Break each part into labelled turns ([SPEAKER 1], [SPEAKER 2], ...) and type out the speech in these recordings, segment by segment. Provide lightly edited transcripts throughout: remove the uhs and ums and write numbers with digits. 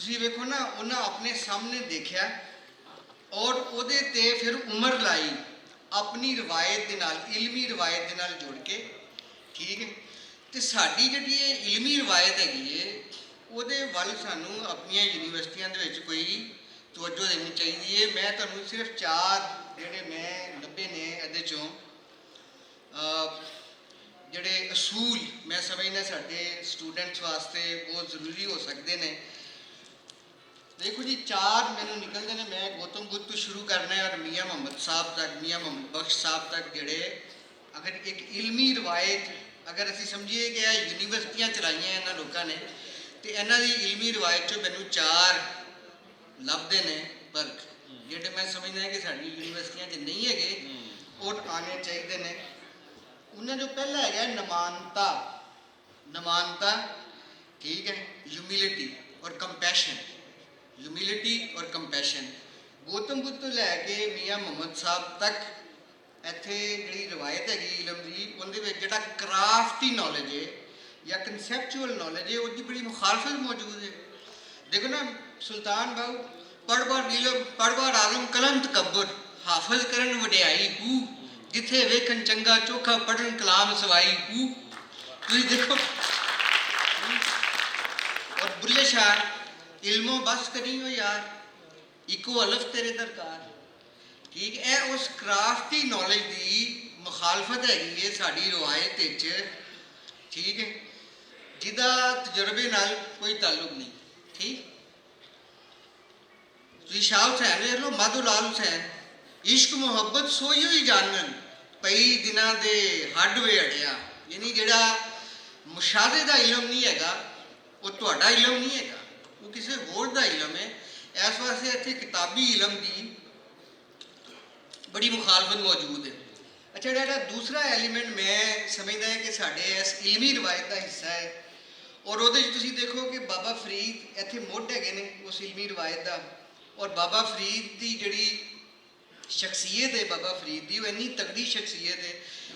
[SPEAKER 1] ਤੁਸੀਂ ਵੇਖੋ ਨਾ ਉਹਨਾਂ ਆਪਣੇ ਸਾਹਮਣੇ ਦੇਖਿਆ ਔਰ ਉਹਦੇ ਤੇ ਫਿਰ ਉਮਰ ਲਾਈ ਆਪਣੀ ਰਵਾਇਤ ਦੇ ਨਾਲ, ਇਲਮੀ ਰਵਾਇਤ ਦੇ ਨਾਲ ਜੁੜ ਕੇ। ਠੀਕ ਹੈ। ਤੇ ਸਾਡੀ ਜਿਹੜੀ ਇਹ ਇਲਮੀ ਰਵਾਇਤ ਹੈਗੀ ਹੈ ਉਹਦੇ ਵੱਲ ਸਾਨੂੰ ਆਪਣੀਆਂ ਯੂਨੀਵਰਸਿਟੀਆਂ ਦੇ ਵਿੱਚ ਕੋਈ ਤਵੱਜੋ ਦੇਣੀ ਚਾਹੀਦੀ ਹੈ। ਮੈਂ ਤੁਹਾਨੂੰ ਸਿਰਫ 4 ਜਿਹੜੇ ਮੈਂ ਲੱਭੇ ਨੇ ਇਹਦੇ ਚੋਂ ਜਿਹੜੇ ਅਸੂਲ ਮੈਂ ਸਮਝਦਾ ਸਾਡੇ ਸਟੂਡੈਂਟਸ ਵਾਸਤੇ ਬਹੁਤ ਜ਼ਰੂਰੀ ਹੋ ਸਕਦੇ ਨੇ। ਦੇਖੋ ਜੀ 4 ਮੈਨੂੰ ਨਿਕਲਦੇ ਨੇ। ਮੈਂ ਗੌਤਮ ਬੁੱਧ ਤੋਂ ਸ਼ੁਰੂ ਕਰਨਾ ਹੈ ਔਰ ਮੀਆਂ ਮੁਹੰਮਦ ਸਾਹਿਬ ਤੱਕ, ਮੀਆਂ ਮੁਹੰਮਦ ਬਖਸ਼ ਸਾਹਿਬ ਤੱਕ, ਜਿਹੜੇ ਅਗਰ ਇੱਕ ਇਲਮੀ ਰਵਾਇਤ ਅਗਰ ਅਸੀਂ ਸਮਝੀਏ ਕਿ ਇਹ ਯੂਨੀਵਰਸਿਟੀਆਂ ਚਲਾਈਆਂ ਇਹਨਾਂ ਲੋਕਾਂ ਨੇ ਤੇ ਇਹਨਾਂ ਦੀ ਇਲਮੀ ਰਵਾਇਤ 'ਚੋਂ ਮੈਨੂੰ 4 ਲੱਭਦੇ ਨੇ ਫਰਕ, ਜਿਹੜੇ ਮੈਂ ਸਮਝਦਾ ਕਿ ਸਾਡੀ ਯੂਨੀਵਰਸਿਟੀਆਂ 'ਚ ਨਹੀਂ ਹੈਗੇ, ਉਹ ਆਉਣੇ ਚਾਹੀਦੇ ਨੇ। ਉਹਨਾਂ ਜੋ ਪਹਿਲਾ ਹੈਗਾ ਨਮਾਨਤਾ। ਨਮਾਨਤਾ, ਠੀਕ ਹੈ, ਹਿਊਮਿਲਿਟੀ ਔਰ ਕੰਪੈਸ਼ਨ। ਹਿਊਮਿਲਿਟੀ ਔਰ ਕੰਪੈਸ਼ਨ ਗੌਤਮ ਬੁੱਧ ਤੋਂ ਲੈ ਕੇ ਮੀਆਂ ਮੁਹੰਮਦ ਸਾਹਿਬ ਤੱਕ ਇੱਥੇ ਜਿਹੜੀ ਰਵਾਇਤ ਹੈਗੀ ਇਲਮ ਦੀ, ਉਹਦੇ ਵਿੱਚ ਜਿਹੜਾ ਕਰਾਫਟੀ ਨੌਲੇਜ ਹੈ ਜਾਂ ਕਨਸੈਪਚੁਅਲ ਨੌਲੇਜ ਹੈ ਉਹਦੀ ਬੜੀ ਮੁਖਾਲਫਤ ਮੌਜੂਦ ਹੈ। ਦੇਖੋ ਨਾ ਸੁਲਤਾਨ ਬਾਹੂ ਪੜ੍ਹਬਾਰ ਇਲਮ ਪੜ੍ਹਬਾਰ ਆਲਮ ਕਲਮ ਤਕੱਬਰ ਹਾਫਜ਼ ਕਰਨ ਵਡਿਆਈ ਹੂ ਜਿੱਥੇ ਵੇਖਣ ਚੰਗਾ ਚੋਖਾ ਪੜ੍ਹਨ ਕਲਾਮ ਸਵਾਈ ਹੂ। ਤੁਸੀਂ ਦੇਖੋ ਔਰ ਬੁੱਲੇ ਸ਼ਾਹ ਇਲਮੋਂ ਬਸ ਕਰੀ ਹੋ ਯਾਰ ਇੱਕੋ ਅਲਫ ਤੇਰੇ ਦਰਕਾਰ। ਠੀਕ ਹੈ। ਇਹ ਉਸ ਕਰਾਫਟੀ ਨੌਲੇਜ ਦੀ ਮੁਖਾਲਫਤ ਹੈਗੀ ਹੈ ਸਾਡੀ ਰਵਾਇਤ ਵਿੱਚ। ਠੀਕ ਹੈ। ਜਿਹਦਾ ਤਜਰਬੇ ਨਾਲ ਕੋਈ ਤਾਲੁਕ ਨਹੀਂ। ਠੀਕ। ਤੁਸੀਂ ਸ਼ਾਹ ਹੁਸੈਨ ਵੇਖ ਲਓ, ਮਾਧੋ ਲਾਲ ਹੁਸੈਨ, ਇਸ਼ਕ ਮੁਹੱਬਤ ਸੋਈਓ ਹੀ ਜਾਣਨ ਪਈ ਦਿਨਾਂ ਦੇ ਹੱਡ ਵੇ ਅੜਿਆ। ਯਾਨੀ ਜਿਹੜਾ ਮੁਸ਼ਾਹਦੇ ਦਾ ਇਲਮ ਨਹੀਂ ਹੈਗਾ ਉਹ ਤੁਹਾਡਾ ਇਲਮ ਨਹੀਂ ਹੈਗਾ, ਉਹ ਕਿਸੇ ਹੋਰ ਦਾ ਇਲਮ ਹੈ। ਇਸ ਵਾਸਤੇ ਇੱਥੇ ਕਿਤਾਬੀ ਇਲਮ ਦੀ ਬੜੀ ਮੁਖਾਲਫਤ ਮੌਜੂਦ ਹੈ। ਅੱਛਾ, ਜਿਹੜਾ ਦੂਸਰਾ ਐਲੀਮੈਂਟ ਮੈਂ ਸਮਝਦਾ ਹੈ ਕਿ ਸਾਡੇ ਇਸ ਇਲਮੀ ਰਵਾਇਤ ਦਾ ਹਿੱਸਾ ਹੈ ਔਰ ਉਹਦੇ 'ਚ ਤੁਸੀਂ ਦੇਖੋ ਕਿ ਬਾਬਾ ਫਰੀਦ ਇੱਥੇ ਮੁੱਢ ਹੈਗੇ ਨੇ ਉਸ ਇਲਮੀ ਰਵਾਇਤ ਦਾ। ਔਰ ਬਾਬਾ ਫਰੀਦ ਦੀ ਜਿਹੜੀ ਸ਼ਖਸੀਅਤ ਹੈ ਬਾਬਾ ਫਰੀਦ ਦੀ, ਉਹ ਇੰਨੀ ਤਗੜੀ ਸ਼ਖਸੀਅਤ ਹੈ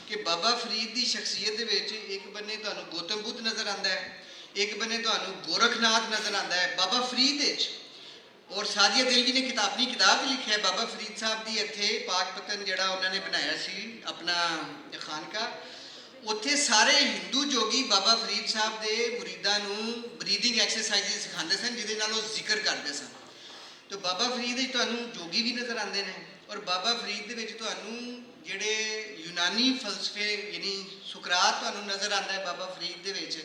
[SPEAKER 1] ਕਿ ਬਾਬਾ ਫਰੀਦ ਦੀ ਸ਼ਖਸੀਅਤ ਦੇ ਵਿੱਚ ਇੱਕ ਬੰਨੇ ਤੁਹਾਨੂੰ ਗੌਤਮ ਬੁੱਧ ਨਜ਼ਰ ਆਉਂਦਾ ਹੈ, ਇੱਕ ਬੰਨੇ ਤੁਹਾਨੂੰ ਗੋਰਖਨਾਥ ਨਜ਼ਰ ਆਉਂਦਾ ਹੈ ਬਾਬਾ ਫਰੀਦ ਵਿੱਚ। ਔਰ ਸਾਦੀਆ ਦਿਲਵੀ ਨੇ ਆਪਣੀ ਕਿਤਾਬ 'ਚ ਲਿਖਿਆ ਬਾਬਾ ਫਰੀਦ ਸਾਹਿਬ ਦੀ ਇੱਥੇ ਪਾਕ ਪਤਨ ਜਿਹੜਾ ਉਹਨਾਂ ਨੇ ਬਣਾਇਆ ਸੀ ਆਪਣਾ ਖਾਨਕਾ, ਉੱਥੇ ਸਾਰੇ ਹਿੰਦੂ ਜੋਗੀ ਬਾਬਾ ਫਰੀਦ ਸਾਹਿਬ ਦੇ ਮੁਰੀਦਾਂ ਨੂੰ ਬਰੀਦਿੰਗ ਐਕਸਰਸਾਈਜ਼ ਸਿਖਾਉਂਦੇ ਸਨ ਜਿਹਦੇ ਨਾਲ ਉਹ ਜ਼ਿਕਰ ਕਰਦੇ ਸਨ। ਤੇ ਬਾਬਾ ਫਰੀਦ ਵਿੱਚ ਤੁਹਾਨੂੰ ਜੋਗੀ ਵੀ ਨਜ਼ਰ ਆਉਂਦੇ ਨੇ ਔਰ ਬਾਬਾ ਫਰੀਦ ਦੇ ਵਿੱਚ ਤੁਹਾਨੂੰ ਜਿਹੜੇ ਯੂਨਾਨੀ ਫਲਸਫੇ ਯਾਨੀ ਸੁਕਰਾਤ ਤੁਹਾਨੂੰ ਨਜ਼ਰ ਆਉਂਦਾ ਹੈ ਬਾਬਾ ਫਰੀਦ ਦੇ ਵਿੱਚ।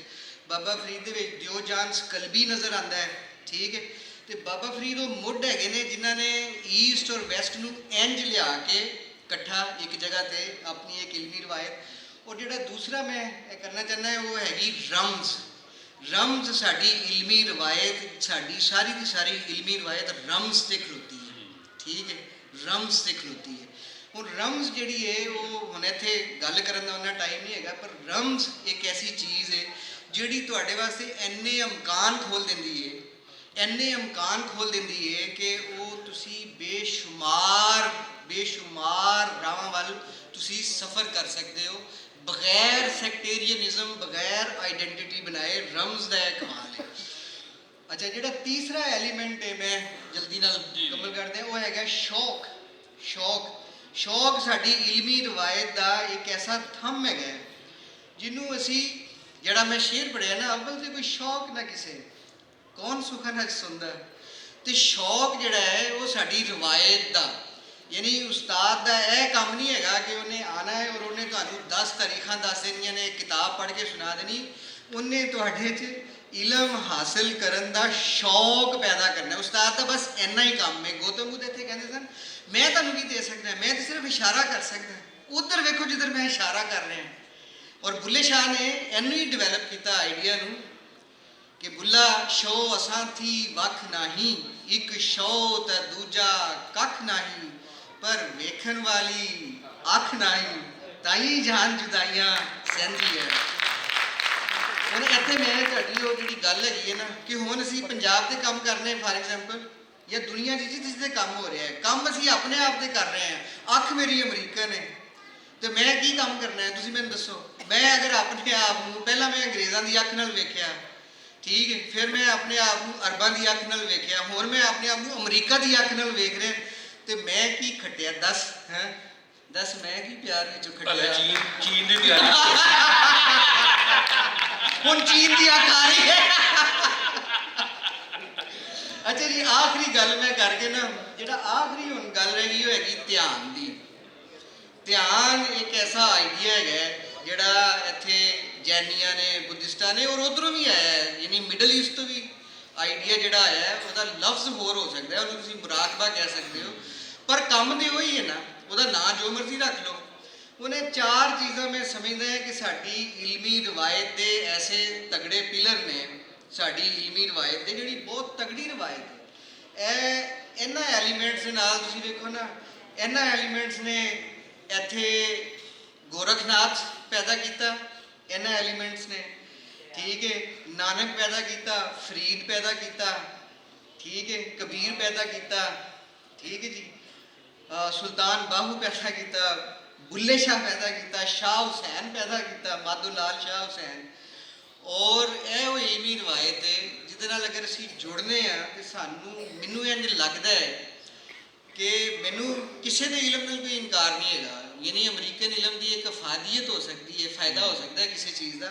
[SPEAKER 1] ਬਾਬਾ ਫਰੀਦ ਦੇ ਵਿੱਚ ਦਿਓਜਾਨ ਕਲਬੀ ਨਜ਼ਰ ਆਉਂਦਾ ਹੈ। ਠੀਕ ਹੈ। ਤੇ ਬਾਬਾ ਫਰੀਦ ਉਹ ਮੁੱਢ ਹੈਗੇ ਨੇ ਜਿਨ੍ਹਾਂ ਨੇ ਈਸਟ ਔਰ ਵੈਸਟ ਨੂੰ ਇੰਜ ਲਿਆ ਕੇ ਇਕੱਠਾ ਇੱਕ ਜਗ੍ਹਾ ਤੇ ਆਪਣੀ ਇੱਕ ਇਲਮੀ ਰਵਾਇਤ। ਔਰ ਜਿਹੜਾ ਦੂਸਰਾ ਮੈਂ ਇਹ ਕਰਨਾ ਚਾਹੁੰਦਾ ਉਹ ਹੈਗੀ ਰਮਜ਼। ਰਮਜ਼ ਸਾਡੀ ਇਲਮੀ ਰਵਾਇਤ, ਸਾਡੀ ਸਾਰੀ ਦੀ ਸਾਰੀ ਇਲਮੀ ਰਵਾਇਤ ਰਮਜ਼ ਤੇ ਖਲੋਤੀ ਹੈ। ਠੀਕ ਹੈ। ਰਮਜ਼ ਤੇ ਖਲੋਤੀ ਹੈ। ਹੁਣ ਰਮਜ਼ ਜਿਹੜੀ ਹੈ ਉਹ ਹੁਣ ਇੱਥੇ ਗੱਲ ਕਰਨ ਦਾ ਉਹਨਾਂ ਟਾਈਮ ਨਹੀਂ ਹੈਗਾ, ਪਰ ਰਮਜ਼ ਇੱਕ ਐਸੀ ਚੀਜ਼ ਹੈ ਜਿਹੜੀ ਤੁਹਾਡੇ ਵਾਸਤੇ ਇੰਨੇ ਇਮਕਾਨ ਖੋਲ੍ਹ ਦਿੰਦੀ ਹੈ, ਇੰਨੇ ਇਮਕਾਨ ਖੋਲ੍ਹ ਦਿੰਦੀ ਹੈ ਕਿ ਉਹ ਤੁਸੀਂ ਬੇਸ਼ੁਮਾਰ ਰਾਹਾਂ ਵੱਲ ਤੁਸੀਂ ਸਫ਼ਰ ਕਰ ਸਕਦੇ ਹੋ ਬਗੈਰ ਸੈਕਟੇਰੀਅਨਿਜ਼ਮ, ਬਗੈਰ ਆਈਡੈਂਟੀਟੀ ਬਣਾਏ। ਰਮਜ਼ ਦਾ ਇਹ ਕਮਾਲ ਹੈ। ਅੱਛਾ, ਜਿਹੜਾ ਤੀਸਰਾ ਐਲੀਮੈਂਟ ਹੈ ਮੈਂ ਜਲਦੀ ਨਾਲ ਮੁਕੰਮਲ ਕਰਦੇ ਹਾਂ ਉਹ ਹੈਗਾ ਸ਼ੌਕ। ਸ਼ੌਕ ਸਾਡੀ ਇਲਮੀ ਰਵਾਇਤ ਦਾ ਇੱਕ ਐਸਾ ਥੰਮ ਹੈਗਾ ਜਿਹਨੂੰ ਅਸੀਂ, ਜਿਹੜਾ ਮੈਂ ਸ਼ੇਰ ਪੜ੍ਹਿਆ ਨਾ, ਅੱਵਲ ਤੇ ਕੋਈ ਸ਼ੌਕ ਨਾ ਕਿਸੇ ਕੌਣ ਸੁਖਨ ਹਜ ਸੁਣਦਾ। ਤੇ ਸ਼ੌਕ ਜਿਹੜਾ ਹੈ ਉਹ ਸਾਡੀ ਰਵਾਇਤ ਦਾ, ਯਾਨੀ ਉਸਤਾਦ ਦਾ ਇਹ ਕੰਮ ਨਹੀਂ ਹੈਗਾ ਕਿ ਉਹਨੇ ਆਉਣਾ ਹੈ ਔਰ ਉਹਨੇ ਤੁਹਾਨੂੰ 10 ਤਾਰੀਖਾਂ ਦੱਸ ਦੇਣੀਆਂ ਨੇ, ਕਿਤਾਬ ਪੜ੍ਹ ਕੇ ਸੁਣਾ ਦੇਣੀ। ਉਹਨੇ ਤੁਹਾਡੇ 'ਚ ਇਲਮ ਹਾਸਿਲ ਕਰਨ ਦਾ ਸ਼ੌਕ ਪੈਦਾ ਕਰਨਾ। ਉਸਤਾਦ ਦਾ ਬਸ ਇੰਨਾ ਹੀ ਕੰਮ ਹੈ। ਗੌਤਮ ਬੁੱਧ ਇੱਥੇ ਕਹਿੰਦੇ ਸਨ ਮੈਂ ਤੁਹਾਨੂੰ ਕੀ ਦੇ ਸਕਦਾ, ਮੈਂ ਤਾਂ ਸਿਰਫ ਇਸ਼ਾਰਾ ਕਰ ਸਕਦਾ। ਉੱਧਰ ਵੇਖੋ ਜਿੱਧਰ ਮੈਂ ਇਸ਼ਾਰਾ ਕਰ ਰਿਹਾ। ਔਰ ਬੁੱਲੇ ਸ਼ਾਹ ਨੇ ਇਹਨੂੰ ਹੀ ਡਿਵੈਲਪ ਕੀਤਾ ਆਈਡੀਆ ਨੂੰ ਕਿ ਬੁੱਲਾ ਸ਼ੋ ਅਸਾਂ ਥੀ ਵੱਖ ਨਹੀਂ, ਇੱਕ ਸ਼ੋ ਤਾਂ ਦੂਜਾ ਕੱਖ ਨਹੀਂ, ਪਰ ਵੇਖਣ ਵਾਲੀ ਅੱਖ ਨਹੀਂ, ਤਾਈ ਜਾਨ ਜੁਦਾਈਆਂ ਸਹਿੰਦੀ ਹੈ। ਹੁਣ ਇੱਥੇ ਮੈਂ ਤੁਹਾਡੀ ਉਹ ਜਿਹੜੀ ਗੱਲ ਹੈਗੀ ਹੈ ਨਾ ਕਿ ਹੁਣ ਅਸੀਂ ਪੰਜਾਬ 'ਤੇ ਕੰਮ ਕਰਨੇ ਫਾਰ ਐਗਜ਼ਾਮਪਲ, ਜਾਂ ਦੁਨੀਆ 'ਚ ਜਿਸ ਤੇ ਕੰਮ ਹੋ ਰਿਹਾ ਹੈ, ਕੰਮ ਅਸੀਂ ਆਪਣੇ ਆਪ 'ਤੇ ਕਰ ਰਹੇ ਹਾਂ। ਅੱਖ ਮੇਰੀ ਅਮਰੀਕਨ ਹੈ ਤੇ ਮੈਂ ਕੀ ਕੰਮ ਕਰਨਾ ਹੈ ਤੁਸੀਂ ਮੈਨੂੰ ਦੱਸੋ। ਮੈਂ ਅਗਰ ਆਪਣੇ ਆਪ ਨੂੰ ਪਹਿਲਾਂ ਮੈਂ ਅੰਗਰੇਜ਼ਾਂ ਦੀ ਅੱਖ ਨਾਲ ਵੇਖਿਆ, ਠੀਕ ਹੈ। ਫਿਰ ਮੈਂ ਆਪਣੇ ਆਪ ਨੂੰ ਅਰਬਾਂ ਦੀ ਅੱਖ ਨਾਲ ਵੇਖਿਆ, ਹੁਣ ਮੈਂ ਆਪਣੇ ਆਪ ਨੂੰ ਅਮਰੀਕਾ ਦੀ ਅੱਖ ਨਾਲ ਵੇਖ ਰਿਹਾ, ਤੇ ਮੈਂ ਕੀ ਖੱਟਿਆ ਦੱਸ? ਹੈ ਦੱਸ, ਮੈਂ ਕੀ ਪਿਆਰ ਵਿੱਚੋਂ ਖੱਟਿਆ?
[SPEAKER 2] ਚੀਨ ਦੀ ਤਿਆਰੀ
[SPEAKER 1] ਹੁਣ ਚੀਨ ਦੀ ਅੱਖ ਆ ਰਹੀ ਹੈ। ਅੱਛਾ ਜੀ, ਆਖਰੀ ਗੱਲ ਮੈਂ ਕਰਕੇ ਨਾ, ਜਿਹੜਾ ਆਖਰੀ ਹੁਣ ਗੱਲ ਰਹਿ ਗਈ ਉਹ ਹੈਗੀ ਧਿਆਨ ਦੀ। ਧਿਆਨ ਇੱਕ ਐਸਾ ਆਈਡੀਆ ਹੈਗਾ ਜਿਹੜਾ ਇੱਥੇ ਜੈਨੀਆਂ ਨੇ, ਬੁੱਧਿਸਟਾਂ ਨੇ, ਔਰ ਉਧਰੋਂ ਵੀ ਆਇਆ ਹੈ, ਯਾਨੀ ਮਿਡਲ ਈਸਟ ਤੋਂ ਵੀ ਆਈਡੀਆ ਜਿਹੜਾ ਆਇਆ ਹੈ। ਉਹਦਾ ਲਫ਼ਜ਼ ਹੋਰ ਹੋ ਸਕਦਾ ਹੈ, ਉਹਨੂੰ ਤੁਸੀਂ ਮੁਰਾਕਬਾ ਕਹਿ ਸਕਦੇ ਹੋ, ਪਰ ਕੰਮ ਤੇ ਉਹੀ ਹੈ ਨਾ, ਉਹਦਾ ਨਾਂ ਜੋ ਮਰਜ਼ੀ ਰੱਖ ਲਓ। ਉਹਨੇ 4 ਚੀਜ਼ਾਂ ਮੈਂ ਸਮਝਦਾ ਹੈ ਕਿ ਸਾਡੀ ਇਲਮੀ ਰਵਾਇਤ ਦੇ ਐਸੇ ਤਗੜੇ ਪਿਲਰ ਨੇ, ਸਾਡੀ ਇਲਮੀ ਰਵਾਇਤ ਦੇ, ਜਿਹੜੀ ਬਹੁਤ ਤਗੜੀ ਰਵਾਇਤ ਹੈ। ਇਹਨਾਂ ਐਲੀਮੈਂਟਸ ਦੇ ਨਾਲ ਤੁਸੀਂ ਵੇਖੋ ਨਾ, ਇਹਨਾਂ ਐਲੀਮੈਂਟਸ ਨੇ ਇੱਥੇ ਗੋਰਖਨਾਥ ਪੈਦਾ ਕੀਤਾ, ਇਹਨਾਂ ਐਲੀਮੈਂਟਸ ਨੇ, ਠੀਕ ਹੈ। ਨਾਨਕ ਪੈਦਾ ਕੀਤਾ, ਫਰੀਦ ਪੈਦਾ ਕੀਤਾ, ਠੀਕ ਹੈ। ਕਬੀਰ ਪੈਦਾ ਕੀਤਾ, ਠੀਕ ਹੈ ਜੀ। ਸੁਲਤਾਨ ਬਾਹੂ ਪੈਦਾ ਕੀਤਾ, ਬੁੱਲੇ ਸ਼ਾਹ ਪੈਦਾ ਕੀਤਾ, ਸ਼ਾਹ ਹੁਸੈਨ ਪੈਦਾ ਕੀਤਾ, ਮਾਧੋ ਲਾਲ ਸ਼ਾਹ ਹੁਸੈਨ। ਔਰ ਇਹ ਉਹ ਇਲਮੀ ਰਵਾਇਤ ਹੈ ਜਿਹਦੇ ਨਾਲ ਅਗਰ ਅਸੀਂ ਜੁੜਨੇ ਆ ਤੇ ਮੈਨੂੰ ਇੰਝ ਲੱਗਦਾ ਹੈ ਕਿ ਮੈਨੂੰ ਕਿਸੇ ਦੇ ਇਲਮ ਨਾਲ ਕੋਈ ਇਨਕਾਰ ਨਹੀਂ ਹੈਗਾ। ਯਾਨੀ ਅਮਰੀਕਨ ਇਲਮ ਦੀ ਇੱਕ ਅਫਾਦੀਅਤ ਹੋ ਸਕਦੀ ਹੈ, ਫਾਇਦਾ ਹੋ ਸਕਦਾ ਹੈ ਕਿਸੇ ਚੀਜ਼ ਦਾ,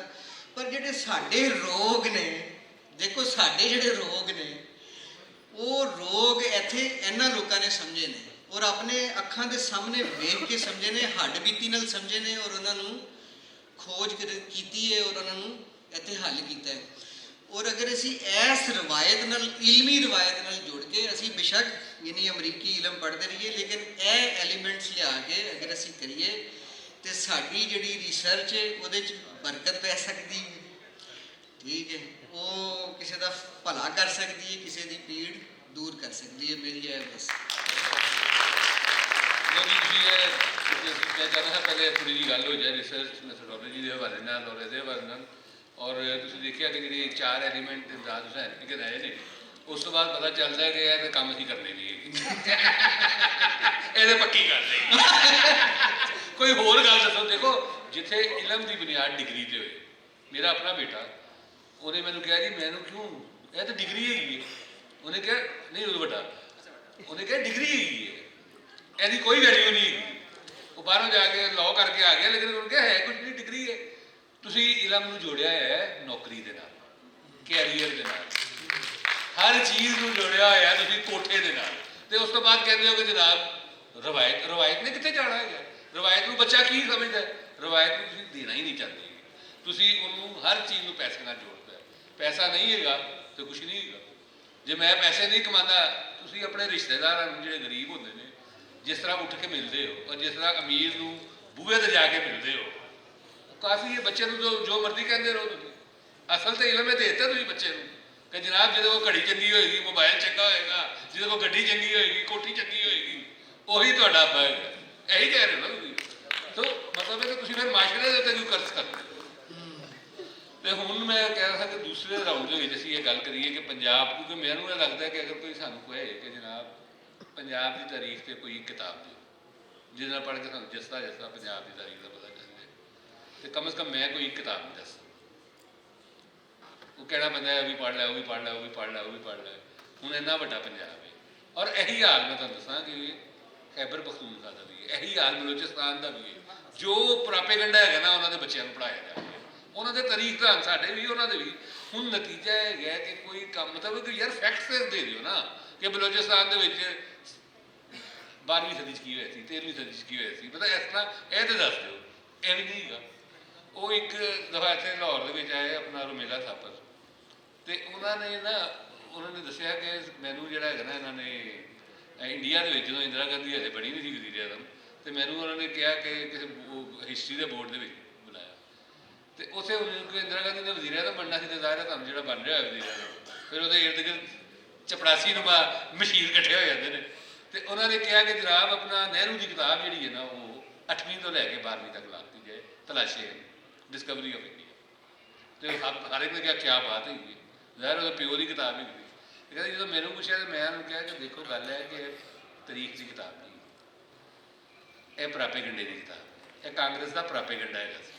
[SPEAKER 1] ਪਰ ਜਿਹੜੇ ਸਾਡੇ ਰੋਗ ਨੇ, ਦੇਖੋ ਸਾਡੇ ਜਿਹੜੇ ਰੋਗ ਨੇ, ਉਹ ਰੋਗ ਇੱਥੇ ਇਹਨਾਂ ਲੋਕਾਂ ਨੇ ਸਮਝੇ ਨੇ, ਔਰ ਆਪਣੇ ਅੱਖਾਂ ਦੇ ਸਾਹਮਣੇ ਵੇਖ ਕੇ ਸਮਝੇ ਨੇ, ਹੱਡ ਬੀਤੀ ਨਾਲ ਸਮਝੇ ਨੇ, ਔਰ ਉਹਨਾਂ ਨੂੰ ਖੋਜ ਕੀਤੀ ਹੈ, ਔਰ ਉਹਨਾਂ ਨੂੰ ਇੱਥੇ ਹੱਲ ਕੀਤਾ ਹੈ। ਔਰ ਅਗਰ ਅਸੀਂ ਇਸ ਰਵਾਇਤ ਨਾਲ, ਇਲਮੀ ਰਵਾਇਤ ਨਾਲ ਜੁੜ ਕੇ, ਅਸੀਂ ਬੇਸ਼ੱਕ ਯਾਨੀ ਅਮਰੀਕੀ ਇਲਮ ਪੜ੍ਹਦੇ ਰਹੀਏ, ਲੇਕਿਨ ਇਹ ਐਲੀਮੈਂਟਸ ਲਿਆ ਕੇ ਅਗਰ ਅਸੀਂ ਕਰੀਏ ਤੇ ਸਾਡੀ ਜਿਹੜੀ ਰਿਸਰਚ ਹੈ ਉਹਦੇ 'ਚ ਬਰਕਤ ਪੈ ਸਕਦੀ ਹੈ, ਠੀਕ ਹੈ। ਉਹ ਕਿਸੇ ਦਾ ਭਲਾ ਕਰ ਸਕਦੀ ਹੈ, ਕਿਸੇ ਦੀ ਪੀੜ ਦੂਰ ਕਰ ਸਕਦੀ ਹੈ। ਮੇਰੀ ਇਹ ਬਸ
[SPEAKER 2] ਮੈਂ ਚਾਹੁੰਦਾ ਹਾਂ ਪਹਿਲੇ ਥੋੜ੍ਹੀ ਜਿਹੀ ਗੱਲ ਹੋ ਜਾਏ ਰਿਸਰਚ ਮੈਥਡੋਲੋਜੀ ਦੇ ਹਵਾਲੇ ਨਾਲ ਔਰ ਇਹਦੇ ਹਵਾਲੇ ਨਾਲ। ਔਰ ਤੁਸੀਂ ਦੇਖਿਆ ਕਿ ਜਿਹੜੇ 4 ਐਲੀਮੈਂਟ ਇਮਦਾਦ ਹੁਸੈਨ ਵਿਖੇ ਰਹੇ ਨੇ, ਉਸ ਤੋਂ ਬਾਅਦ ਪਤਾ ਚੱਲਦਾ ਕਿ ਇਹ ਤਾਂ ਕੰਮ ਅਸੀਂ ਕਰਨੇ ਵੀ ਹੈਗੇ। ਇਹਦੇ ਪੱਕੀ ਗੱਲ ਨਹੀਂ। ਕੋਈ ਹੋਰ ਗੱਲ ਦੱਸੋ। ਦੇਖੋ, ਜਿੱਥੇ ਇਲਮ ਦੀ ਬੁਨਿਆਦ ਡਿਗਰੀ 'ਤੇ ਹੋਏ, ਮੇਰਾ ਆਪਣਾ ਬੇਟਾ, ਉਹਨੇ ਮੈਨੂੰ ਕਿਹਾ ਜੀ ਮੈਨੂੰ ਕਿਉਂ, ਇਹ ਤਾਂ ਡਿਗਰੀ ਹੈਗੀ ਹੈ। ਉਹਨੇ ਕਿਹਾ ਨਹੀਂ, ਉਹ ਵੱਡਾ, ਉਹਨੇ ਕਿਹਾ ਡਿਗਰੀ ਹੈਗੀ ਹੈ, ਇਹਦੀ ਕੋਈ ਵੈਲਿਊ ਨਹੀਂ ਹੈਗੀ। ਉਹ ਬਾਹਰੋਂ ਜਾ ਕੇ ਲਾਅ ਕਰਕੇ ਆ ਗਿਆ, ਲੇਕਿਨ ਉਹਨੇ ਕਿਹਾ ਹੈ ਕੁਛ ਨਹੀਂ, ਡਿਗਰੀ ਹੈ। ਤੁਸੀਂ ਇਲਮ ਨੂੰ ਜੋੜਿਆ ਹੈ ਨੌਕਰੀ ਦੇ ਨਾਲ, ਕੈਰੀਅਰ ਦੇ ਨਾਲ, ਹਰ ਚੀਜ਼ ਨੂੰ ਜੋੜਿਆ ਹੋਇਆ ਤੁਸੀਂ ਕੋਠੇ ਦੇ ਨਾਲ, ਤੇ ਉਸ ਤੋਂ ਬਾਅਦ ਕਹਿੰਦੇ ਹੋ ਕਿ ਜਨਾਬ ਰਵਾਇਤ ਨੇ ਕਿੱਥੇ ਜਾਣਾ ਹੈਗਾ। ਰਵਾਇਤ ਨੂੰ ਬੱਚਾ ਕੀ ਸਮਝਦਾ? ਰਵਾਇਤ ਨੂੰ ਤੁਸੀਂ ਦੇਣਾ ਹੀ ਨਹੀਂ ਚਾਹੁੰਦੇ, ਤੁਸੀਂ ਉਹਨੂੰ ਹਰ ਚੀਜ਼ ਨੂੰ ਪੈਸੇ ਨਾਲ ਜੋੜਦਾ। ਪੈਸਾ ਨਹੀਂ ਹੈਗਾ ਤੇ ਕੁਛ ਨਹੀਂ ਹੈਗਾ। ਜੇ ਮੈਂ ਪੈਸੇ ਨਹੀਂ ਕਮਾਉਂਦਾ, ਤੁਸੀਂ ਆਪਣੇ ਰਿਸ਼ਤੇਦਾਰਾਂ ਨੂੰ ਜਿਹੜੇ ਗਰੀਬ ਹੁੰਦੇ ਨੇ, ਜਿਸ ਤਰ੍ਹਾਂ ਉੱਠ ਕੇ ਮਿਲਦੇ ਹੋ, ਔਰ ਜਿਸ ਤਰ੍ਹਾਂ ਅਮੀਰ ਨੂੰ ਬੂਹੇ 'ਤੇ ਜਾ ਕੇ ਮਿਲਦੇ ਹੋ, ਕਾਫੀ ਹੈ। ਬੱਚੇ ਨੂੰ ਜੋ ਮਰਜ਼ੀ ਕਹਿੰਦੇ ਰਹੋ ਤੁਸੀਂ, ਅਸਲ ਤਾਂ ਇਲਮ ਦੇ ਦਿੱਤਾ ਤੁਸੀਂ ਬੱਚੇ ਨੂੰ ਕਿ ਜਨਾਬ ਜਿਹਦੇ ਕੋਲ ਘੜੀ ਚੰਗੀ ਹੋਏਗੀ, ਮੋਬਾਈਲ ਚੰਗਾ ਹੋਏਗਾ, ਜਿਹਦੇ ਕੋਲ ਗੱਡੀ ਚੰਗੀ ਹੋਏਗੀ, ਕੋਠੀ ਚੰਗੀ ਹੋਏਗੀ, ਉਹੀ ਤੁਹਾਡਾ ਅੱਬਾ ਹੈਗਾ। ਇਹੀ ਕਹਿ ਰਹੇ ਹੋ ਨਾ ਤੁਸੀਂ। ਤੋ ਮਤਲਬ ਹੈ ਕਿ ਤੁਸੀਂ ਫਿਰ ਮਾਸ਼ਰੇ ਦੇ ਉੱਤੇ ਕਿਉਂ ਕਰਜ਼ ਕਰਦੇ ਹੋ। ਤੇ ਹੁਣ ਮੈਂ ਕਹਿ ਰਿਹਾ ਕਿ ਦੂਸਰੇ ਰਾਊਂਡ ਦੇ ਵਿੱਚ ਅਸੀਂ ਇਹ ਗੱਲ ਕਰੀਏ ਕਿ ਪੰਜਾਬ, ਕਿਉਂਕਿ ਮੈਨੂੰ ਇਹ ਲੱਗਦਾ ਕਿ ਅਗਰ ਕੋਈ ਸਾਨੂੰ ਕਹੇ ਕਿ ਜਨਾਬ ਪੰਜਾਬ ਦੀ ਤਾਰੀਖ 'ਤੇ ਕੋਈ ਕਿਤਾਬ ਦਿਓ ਜਿਹਦੇ ਨਾਲ ਪੜ੍ਹ ਕੇ ਸਾਨੂੰ ਜਿਸ ਤਰ੍ਹਾਂ ਪੰਜਾਬ ਦੀ ਤਾਰੀਖ ਦਾ ਪਤਾ ਚੱਲੇ, ਤੇ ਕਮ ਸੇ ਕਮ ਮੈਂ ਕੋਈ ਕਿਤਾਬ ਨਹੀਂ ਦੱਸ। ਉਹ ਕਹਿਣਾ ਪੈਂਦਾ ਵੀ ਪੜ੍ਹ ਲੈ, ਉਹ ਵੀ ਪੜ੍ਹ ਲੈ, ਉਹ ਵੀ ਪੜ੍ਹ ਲੈ, ਉਹ ਵੀ ਪੜ੍ਹ ਲੈ। ਹੁਣ ਇੰਨਾ ਵੱਡਾ ਪੰਜਾਬ ਹੈ, ਔਰ ਇਹੀ ਹਾਲ ਮੈਂ ਤੁਹਾਨੂੰ ਦੱਸਾਂ ਕਿ ਖੈਬਰ ਪਖਤੂਨਖਵਾ ਦਾ ਵੀ ਹੈ, ਇਹੀ ਹਾਲ ਬਲੋਚਿਸਤਾਨ ਦਾ ਵੀ ਹੈ। ਜੋ ਪ੍ਰਾਪੇਗੰਡਾ ਹੈਗਾ ਨਾ, ਉਹਨਾਂ ਦੇ ਬੱਚਿਆਂ ਨੂੰ ਪੜ੍ਹਾਇਆ ਜਾ ਰਿਹਾ, ਉਹਨਾਂ ਦੇ ਤਾਰੀਖਦਾਨ ਸਾਡੇ ਵੀ, ਉਹਨਾਂ ਦੇ ਵੀ। ਹੁਣ ਨਤੀਜਾ ਹੈਗਾ ਕਿ ਕੋਈ ਕੰਮ, ਮਤਲਬ ਕਿ ਯਾਰ ਫੈਕਟਸ ਦੇ ਦਿਓ ਨਾ ਕਿ ਬਲੋਚਿਸਤਾਨ ਦੇ ਵਿੱਚ 12ਵੀਂ ਸਦੀ 'ਚ ਕੀ ਹੋਇਆ ਸੀ, 13ਵੀਂ ਸਦੀ 'ਚ ਕੀ ਹੋਇਆ ਸੀ, ਪਤਾ ਇਸ ਤਰ੍ਹਾਂ ਇਹ ਤਾਂ ਦੱਸ ਦਿਓ। ਇਹ ਵੀ ਨਹੀਂ ਹੈਗਾ। ਉਹ ਇੱਕ ਦਫਾ ਇੱਥੇ ਲਾਹੌਰ ਦੇ ਵਿੱਚ ਆਏ ਆਪਣਾ ਰੁਮੇਲਾ ਥਾਪਰ, ਤੇ ਉਹਨਾਂ ਨੇ ਦੱਸਿਆ ਕਿ ਮੈਨੂੰ ਜਿਹੜਾ ਹੈਗਾ ਨਾ, ਇਹਨਾਂ ਨੇ ਇੰਡੀਆ ਦੇ ਵਿੱਚ ਜਦੋਂ ਇੰਦਰਾ ਗਾਂਧੀ ਹਜੇ ਬਣੀ ਨਹੀਂ ਸੀ ਵਜ਼ੀਰ ਆਜ਼ਮ, ਤੇ ਮੈਨੂੰ ਉਹਨਾਂ ਨੇ ਕਿਹਾ ਕਿ ਕਿਸੇ ਹਿਸਟਰੀ ਦੇ ਬੋਰਡ ਦੇ ਵਿੱਚ ਬੁਲਾਇਆ, ਤੇ ਉੱਥੇ ਇੰਦਰਾ ਗਾਂਧੀ ਨੇ ਵਜ਼ੀਰ ਆਜ਼ਮ ਬਣਨਾ ਸੀ, ਤੇ ਜ਼ਾਹਿਰ ਹੈ ਤੁਹਾਨੂੰ ਜਿਹੜਾ ਬਣ ਰਿਹਾ ਹੋਇਆ ਵਜ਼ੀਰ ਆਜ਼ਮ, ਫਿਰ ਉਹਦੇ ਇਰਦ ਗਿਰਦ ਚਪੜਾਸੀ ਨੁਮਾ ਮਸ਼ੀਰ ਇਕੱਠੇ ਹੋ ਜਾਂਦੇ ਨੇ। ਤੇ ਉਹਨਾਂ ਨੇ ਕਿਹਾ ਕਿ ਜਨਾਬ ਆਪਣਾ ਨਹਿਰੂ ਦੀ ਕਿਤਾਬ ਜਿਹੜੀ ਹੈ ਨਾ, ਉਹ 8ਵੀਂ ਤੋਂ ਲੈ ਕੇ 12ਵੀਂ ਤੱਕ ਲਾਤੀ ਜਾਏ, ਤਲਾਸ਼ੇ ਡਿਸਕਵਰੀ ਆਫ ਇੰਡੀਆ। ਤੇ ਹਰ ਇੱਕ ਨੇ ਕਿਹਾ ਕਿਆ ਬਾਤ ਹੈਗੀ ਹੈ, ਜ਼ਾਹਿਰ ਉਹਦੇ ਪਿਓ ਦੀ ਕਿਤਾਬ ਹੈਗੀ। ਕਹਿੰਦੇ ਜਦੋਂ ਮੈਨੂੰ ਪੁੱਛਿਆ ਤਾਂ ਮੈਂ ਉਹਨੂੰ ਕਿਹਾ ਕਿ ਦੇਖੋ ਗੱਲ ਹੈ ਕਿ ਤਾਰੀਖ ਦੀ ਕਿਤਾਬ ਨਹੀਂ, ਇਹ ਪ੍ਰਾਪੇਗੰਡੇ ਦੀ ਕਿਤਾਬ, ਇਹ ਕਾਂਗਰਸ ਦਾ ਪ੍ਰਾਪੇਗੰਡਾ ਹੈਗਾ ਸੀ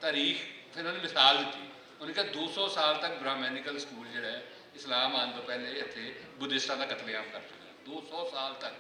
[SPEAKER 2] ਤਾਰੀਖ। ਫਿਰ ਉਹਨੇ ਮਿਸਾਲ ਦਿੱਤੀ ਉਹਨੇ ਕਿਹਾ 200 ਸਾਲ ਤੱਕ ਬ੍ਰਾਹਮੈਨਿਕਲ ਸਕੂਲ ਜਿਹੜਾ ਹੈ ਇਸਲਾਮ ਆਉਣ ਤੋਂ ਪਹਿਲੇ ਇੱਥੇ ਬੁੱਧਿਸਟਾਂ ਦਾ ਕਤਲੇਆਮ ਕਰ ਚੁੱਕਾ 200 ਸਾਲ ਤੱਕ